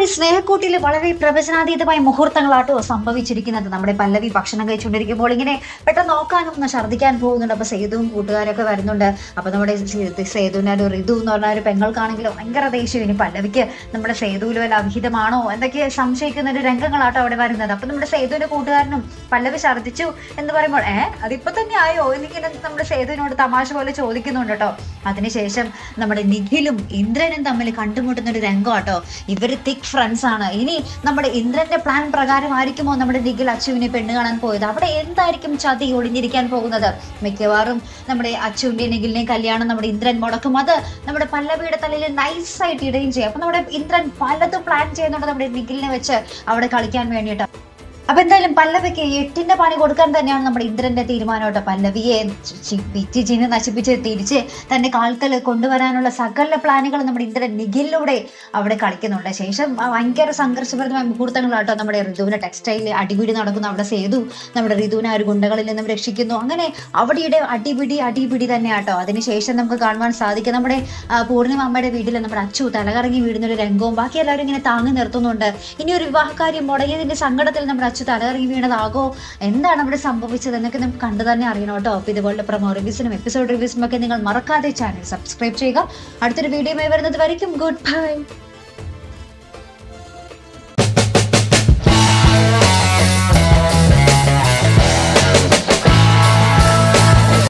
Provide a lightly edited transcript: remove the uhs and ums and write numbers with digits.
ഈ സ്നേഹക്കൂട്ടിൽ വളരെ പ്രവചനാതീതമായ മുഹൂർത്തങ്ങളാട്ടോ സംഭവിച്ചിരിക്കുന്നത്. നമ്മുടെ പല്ലവി ഭക്ഷണം കഴിച്ചുകൊണ്ടിരിക്കുമ്പോൾ ഇങ്ങനെ പെട്ടെന്ന് നോക്കാനും ഛർദ്ദിക്കാൻ പോകുന്നുണ്ട്. അപ്പൊ സേതുവും കൂട്ടുകാരൊക്കെ വരുന്നുണ്ട്. അപ്പൊ നമ്മുടെ സേതുവിന്റെ ഒരു ഋതു എന്ന് പറഞ്ഞ ഒരു പെങ്ങൾക്കാണെങ്കിലും ഭയങ്കര ദേഷ്യം. ഇനി പല്ലവിക്ക് നമ്മുടെ സേതുവിൽ വല്ല അവിഹിതമാണോ എന്തൊക്കെ സംശയിക്കുന്ന ഒരു രംഗങ്ങളാട്ടോ അവിടെ വരുന്നത്. അപ്പൊ നമ്മുടെ സേതുവിന്റെ കൂട്ടുകാരനും പല്ലവി ഛർദ്ദിച്ചു എന്ന് പറയുമ്പോൾ അതിപ്പോ തന്നെ ആയോ എന്നിങ്ങനെ നമ്മുടെ സേതുവിനോട് തമാശ പോലെ ചോദിക്കുന്നുണ്ട് കേട്ടോ. അതിനുശേഷം നമ്മുടെ നിഖിലും ഇന്ദ്രനും തമ്മിൽ കണ്ടുമുട്ടുന്ന ഒരു രംഗം കേട്ടോ. ഇവര് തിക് ഫ്രണ്ട്സ് ആണ്. ഇനി നമ്മുടെ ഇന്ദ്രന്റെ പ്ലാൻ പ്രകാരമായിരിക്കുമോ നമ്മുടെ നിഖിൽ അച്ചുവിനെ പെണ്ണ് കാണാൻ പോയത്? അവിടെ എന്തായിരിക്കും ചതി ഒളിഞ്ഞിരിക്കാൻ പോകുന്നത്? മിക്കവാറും നമ്മുടെ അച്ചുവിന്റെ നിഖിലിനെ കല്യാണം നമ്മുടെ ഇന്ദ്രൻ മുടക്കും. അത് നമ്മുടെ പല്ലവിയുടെ തലയിൽ നൈസായിട്ട് ഇടുകയും ചെയ്യും. അപ്പൊ നമ്മുടെ ഇന്ദ്രൻ പലതും പ്ലാൻ ചെയ്യുന്നുണ്ട് നമ്മുടെ നിഖിലിനെ വെച്ച് അവിടെ കളിക്കാൻ വേണ്ടിയിട്ട്. അപ്പൊ എന്തായാലും പല്ലവിക്ക് 8ന്റെ പണി കൊടുക്കാൻ തന്നെയാണ് നമ്മുടെ ഇന്ദ്രന്റെ തീരുമാനം കേട്ടോ. പല്ലവിയെ ചിന്ന് നശിപ്പിച്ച് തിരിച്ച് തന്റെ കാൽക്കൽ കൊണ്ടുവരാനുള്ള സകല പ്ലാനുകൾ നമ്മുടെ ഇന്ദ്രൻ നിഖിലിലൂടെ അവിടെ കളിക്കുന്നുണ്ട്. ശേഷം ഭയങ്കര സംഘർഷപ്രദമായ മുഹൂർത്തങ്ങളാട്ടോ. നമ്മുടെ ഋതുവിന്റെ ടെക്സ്റ്റൈലിൽ അടിപിടി നടക്കുന്നു. അവിടെ സേതു നമ്മുടെ ഋതുവിനെ ആ ഒരു ഗുണ്ടകളിൽ നിന്നും രക്ഷിക്കുന്നു. അങ്ങനെ അവിടെയുടെ അടിപിടി തന്നെയാട്ടോ. അതിനുശേഷം നമുക്ക് കാണുവാൻ സാധിക്കും നമ്മുടെ പൂർണിമ അമ്മയുടെ വീട്ടിൽ നമ്മുടെ അച്ചു തലകറങ്ങി വീഴുന്ന ഒരു രംഗവും ബാക്കി എല്ലാവരും ഇങ്ങനെ താങ്ങി നിർത്തുന്നുണ്ട്. ഇനി ഒരു വിവാഹകാര്യം മുടങ്ങിയതിന്റെ സങ്കടത്തിൽ നമ്മുടെ അച്ചു തലകറങ്ങി വീണതാകോ, എന്താണ് അവിടെ സംഭവിച്ചത് എന്നൊക്കെ നമുക്ക് കണ്ടു തന്നെ അറിയണം കേട്ടോ. അപ്പൊ ഇതുപോലുള്ള പ്രൊമോ റിവ്യൂസിനും എപ്പിസോഡ് റിവ്യൂസിനും ഒക്കെ നിങ്ങൾ മറക്കാതെ ചാനൽ സബ്സ്ക്രൈബ് ചെയ്യുക. അടുത്തൊരു വീഡിയോയുമായി വരുന്നത് വരയ്ക്കും ഗുഡ് ബൈ.